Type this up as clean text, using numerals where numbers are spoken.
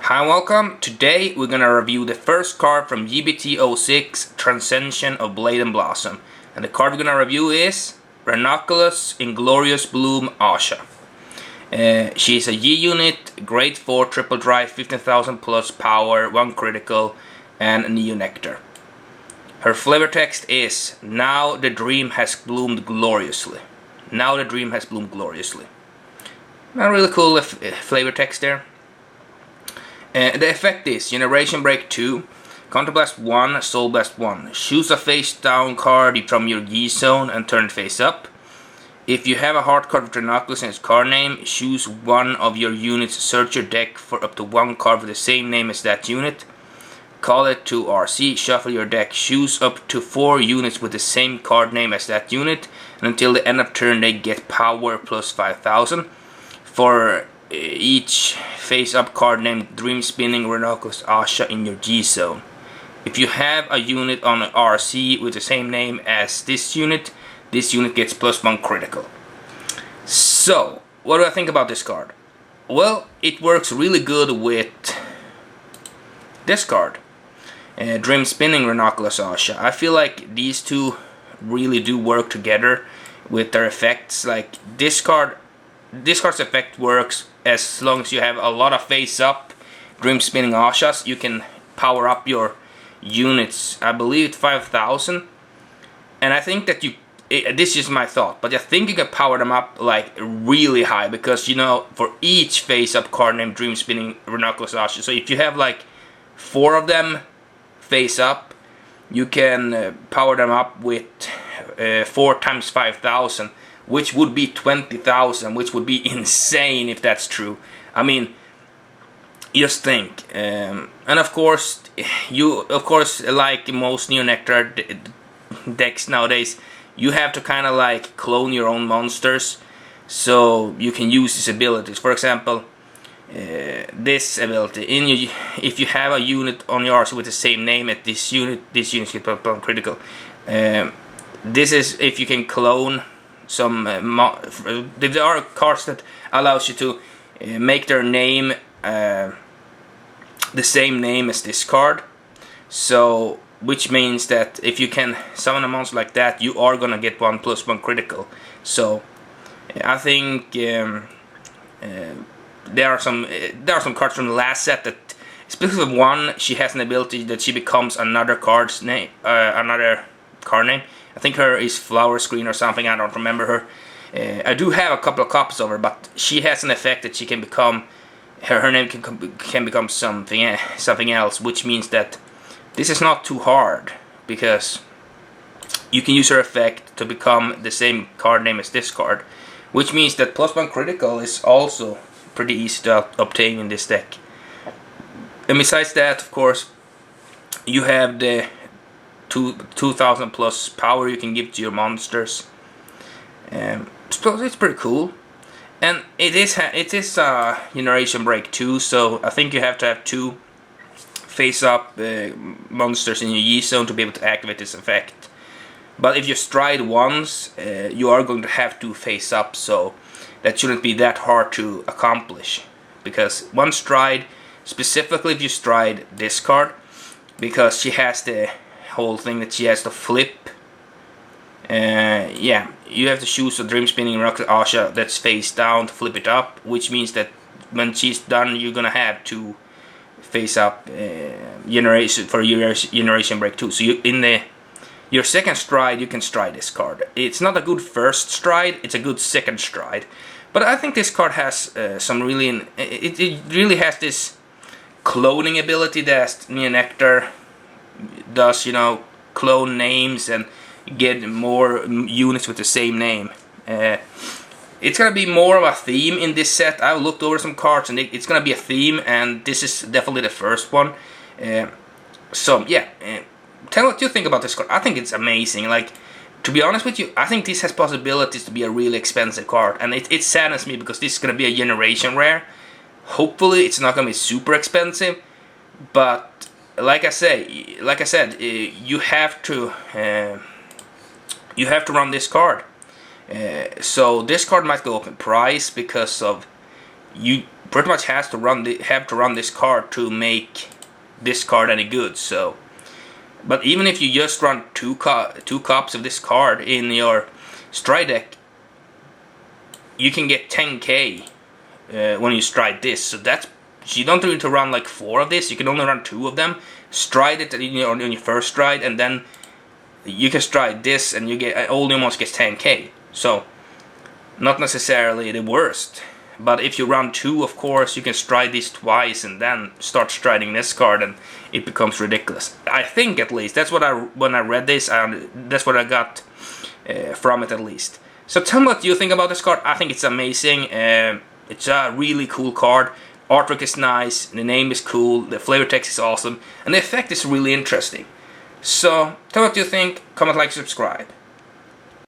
Hi and welcome. Today we're gonna review the first card from GBT06 Transcension of Blade and Blossom. And the card we're gonna review is Ranunculus Inglorious Bloom Ahsha. She's a G unit, grade 4, triple drive, 15,000 plus power, 1 critical, and a Neo Nectar. Her flavor text is, "Now the dream has bloomed gloriously." Now the dream has bloomed gloriously. A really cool flavor text there. The effect is Generation Break 2, Counterblast 1, Soul Blast 1. Choose a face down card from your G zone and turn it face up. If you have a hard card with Ranunculus in its card name, choose one of your units, search your deck for up to one card with the same name as that unit. Call it to RC, shuffle your deck, choose up to 4 units with the same card name as that unit, and until the end of turn they get power plus 5,000. For each face-up card named Dream Spinning Ranunculus Ahsha in your G zone. If you have a unit on an RC with the same name as this unit gets +1 critical. So, what do I think about this card? Well, it works really good with this card, Dream Spinning Ranunculus Ahsha. I feel like these two really do work together with their effects. Like this card's effect works as long as you have a lot of face-up Dream Spinning Ahshas. You can power up your units, I believe it's 5,000. And I think that this is my thought, but I think you can power them up like really high, because you know, for each face-up card named Dream Spinning Ranunculus Ahsha, so if you have like 4 of them face-up, you can power them up with 4 times 5,000, which would be 20,000, which would be insane if that's true. I mean, just think. And of course, like most Neo Nectar decks nowadays, you have to kind of like clone your own monsters, so you can use these abilities. For example, this ability, if you have a unit on your arsenal with the same name as this unit gets +1 critical. This is if you can clone some there are cards that allows you to make their name the same name as this card, so which means that if you can summon a monster like that, you are gonna get +1 critical. So I think there are some cards from the last set that, especially with one, she has an ability that she becomes another card's name, another card name. I think her is Flower Screen or something, I don't remember her. I do have a couple of copies of her, but she has an effect that she can become, her name can become something else, which means that this is not too hard, because you can use her effect to become the same card name as this card, which means that +1 critical is also pretty easy to obtain in this deck. And besides that, of course, you have the 2,000 plus power you can give to your monsters. So it's pretty cool, and it is Generation Break 2, so I think you have to have 2 face-up monsters in your G zone to be able to activate this effect. But if you stride once, you are going to have to face up, so that shouldn't be that hard to accomplish. Because one stride, specifically if you stride this card, because she has the whole thing that she has to flip. Yeah, you have to choose a Dream Spinning Ranunculus Ahsha that's face down to flip it up, which means that when she's done, you're gonna have to face up Generation Break 2. So your second stride, you can stride this card. It's not a good first stride, it's a good second stride. But I think this card has some really, it really has this cloning ability that Neo Nectar does, you know, clone names and get more units with the same name. It's gonna be more of a theme in this set. I looked over some cards and it's gonna be a theme, and this is definitely the first one. So yeah, tell me what you think about this card. I think it's amazing. Like, to be honest with you, I think this has possibilities to be a really expensive card, and it saddens me because this is gonna be a generation rare. Hopefully it's not gonna be super expensive, but like I said, you have to run this card. So this card might go up in price because of pretty much have to run this card to make this card any good. So, but even if you just run two copies of this card in your stride deck, you can get 10k when you stride this. So that's, you don't need to run like 4 of this. You can only run 2 of them. Stride it on your first stride, and then you can stride this, and you get almost gets 10k. So not necessarily the worst. But if you run 2, of course, you can stride these twice and then start striding this card, and it becomes ridiculous. I think, at least, that's what when I read this, that's what I got from it, at least. So tell me what you think about this card. I think it's amazing. It's a really cool card. Artwork is nice, the name is cool, the flavor text is awesome, and the effect is really interesting. So tell me what you think. Comment, like, subscribe.